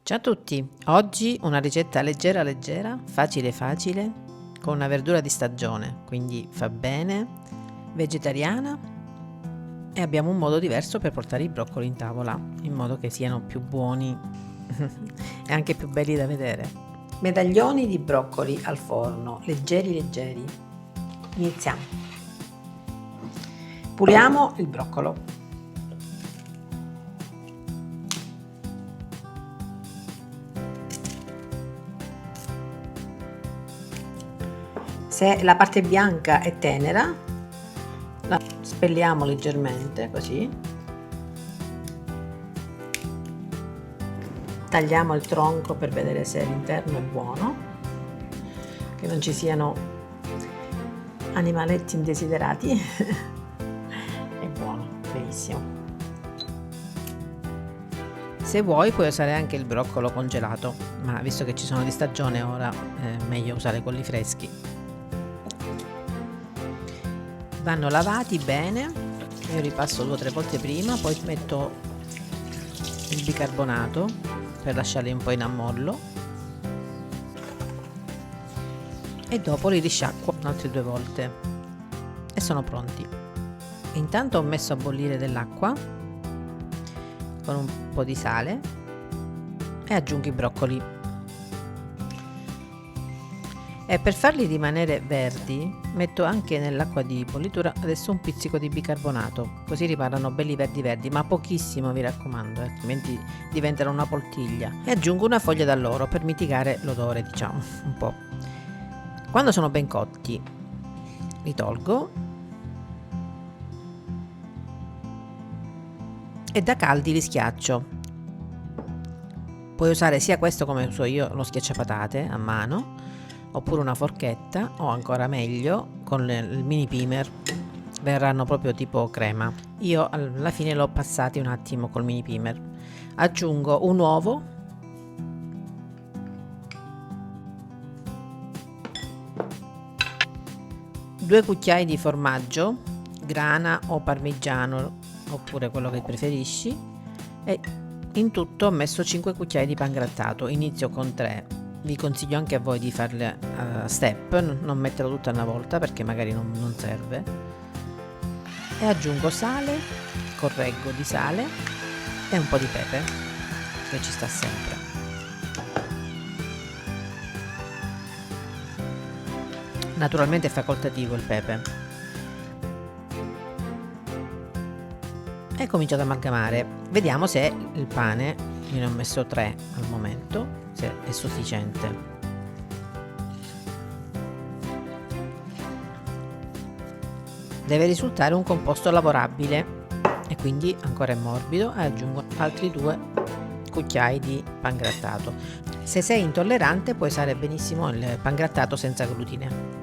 Ciao a tutti, oggi una ricetta leggera leggera, facile facile, con una verdura di stagione, quindi fa bene, vegetariana e abbiamo un modo diverso per portare i broccoli in tavola, in modo che siano più buoni e anche più belli da vedere. Medaglioni di broccoli al forno, leggeri leggeri. Iniziamo. Puliamo il broccolo. Se la parte bianca è tenera, la spelliamo leggermente così. Tagliamo il tronco per vedere se l'interno è buono, che non ci siano animaletti indesiderati. È buono, benissimo. Se vuoi puoi usare anche il broccolo congelato, ma visto che ci sono di stagione ora è meglio usare quelli freschi. Vanno lavati bene, io li passo 2 o 3 volte prima, poi metto il bicarbonato per lasciarli un po' in ammollo e dopo li risciacquo altre 2 volte e sono pronti. Intanto ho messo a bollire dell'acqua con un po' di sale e aggiungo i broccoli. E per farli rimanere verdi metto anche nell'acqua di bollitura adesso un pizzico di bicarbonato, così rimarranno belli verdi verdi, ma pochissimo mi raccomando, altrimenti diventano una poltiglia. E aggiungo una foglia d'alloro per mitigare l'odore, diciamo, un po'. Quando sono ben cotti li tolgo e da caldi li schiaccio. Puoi usare sia questo come uso io, lo schiacciapatate a mano, oppure una forchetta, o ancora meglio con il mini primer, verranno proprio tipo crema. Io alla fine l'ho passati un attimo col mini primer. Aggiungo un uovo, due cucchiai di formaggio grana o parmigiano, oppure quello che preferisci, e in tutto ho messo 5 cucchiai di pangrattato. Inizio con 3. Vi consiglio anche a voi di farle a step, non metterlo tutto a una volta perché magari non serve. E aggiungo sale, correggo di sale e un po' di pepe, che ci sta sempre. Naturalmente è facoltativo il pepe. E comincio ad amalgamare. Vediamo se il pane, io ne ho messo 3 al momento, se è sufficiente. Deve risultare un composto lavorabile e quindi ancora è morbido, e aggiungo altri 2 cucchiai di pangrattato. Se sei intollerante puoi usare benissimo il pangrattato senza glutine.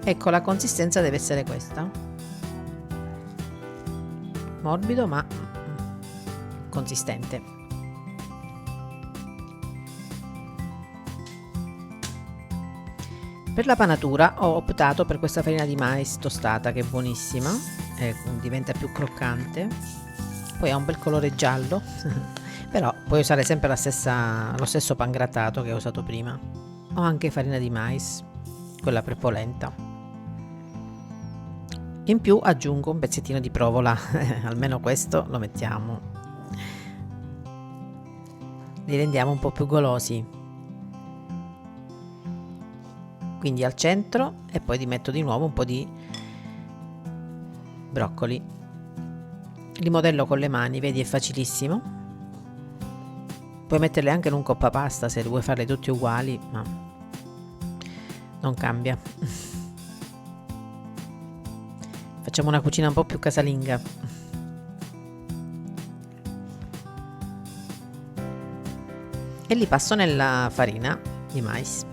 Ecco, la consistenza deve essere questa, morbido ma consistente. Per la panatura ho optato per questa farina di mais tostata, che è buonissima, diventa più croccante, poi ha un bel colore giallo. Però puoi usare sempre lo stesso pangrattato che ho usato prima, o anche farina di mais, quella per polenta. In più aggiungo un pezzettino di provola, almeno questo lo mettiamo, li rendiamo un po' più golosi. Quindi al centro, e poi ti metto di nuovo un po' di broccoli. Li modello con le mani, vedi, è facilissimo. Puoi metterle anche in un coppapasta se vuoi farle tutte uguali, ma non cambia. Facciamo una cucina un po' più casalinga. E li passo nella farina di mais.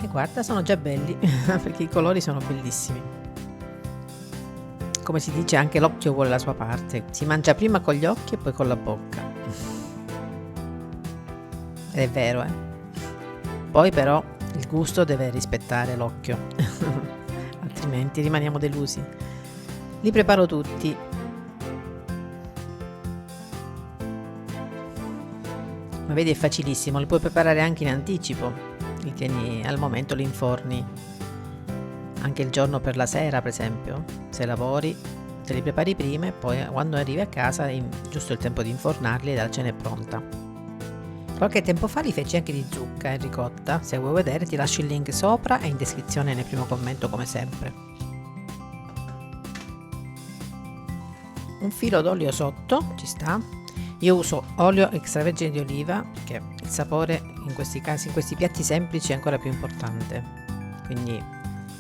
E guarda, sono già belli perché i colori sono bellissimi. come si dice, anche l'occhio vuole la sua parte. Si mangia prima con gli occhi e poi con la bocca. Ed è vero, eh? Poi però il gusto deve rispettare l'occhio, altrimenti rimaniamo delusi. Li preparo tutti. Ma vedi, è facilissimo, li puoi preparare anche in anticipo. Li tieni al momento, li inforni. Anche il giorno per la sera, per esempio, se lavori, te li prepari prima e poi quando arrivi a casa hai giusto il tempo di infornarli e la cena è pronta. Qualche tempo fa li feci anche di zucca e ricotta. Se vuoi vedere ti lascio il link sopra e in descrizione nel primo commento come sempre. Un filo d'olio sotto, ci sta. Io uso olio extravergine di oliva perché il sapore in questi casi, in questi piatti semplici è ancora più importante. Quindi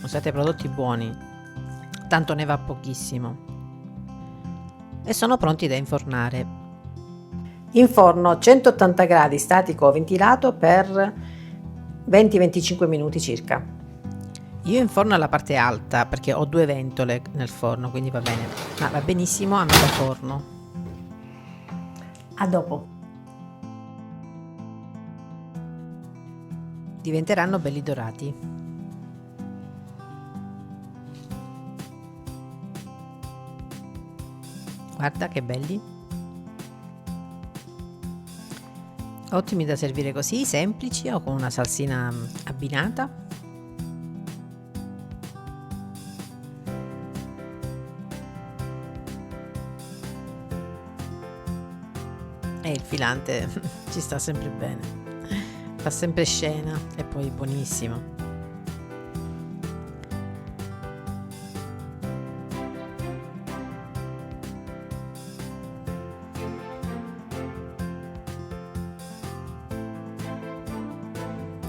usate prodotti buoni, tanto ne va pochissimo. E sono pronti da infornare. Inforno 180 gradi statico ventilato per 20-25 minuti circa. Io inforno alla parte alta perché ho 2 ventole nel forno, quindi va bene, ma va benissimo a metà forno. A dopo. Diventeranno belli dorati. Guarda che belli. Ottimi da servire così, semplici o con una salsina abbinata. E il filante ci sta sempre bene, fa sempre scena e poi buonissimo.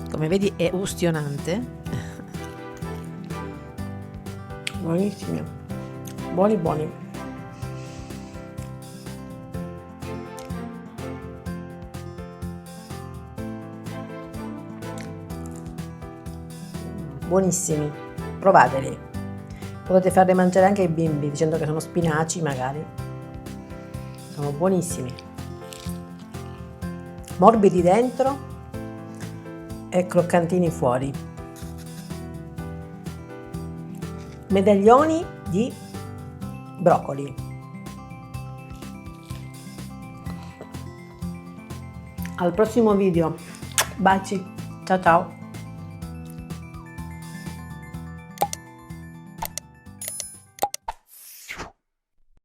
Come vedi è ustionante. Buonissimi, buoni buoni. Buonissimi, provateli. Potete farli mangiare anche ai bimbi dicendo che sono spinaci magari. Sono buonissimi, morbidi dentro e croccantini fuori. Medaglioni di broccoli. Al prossimo video. Baci. Ciao ciao.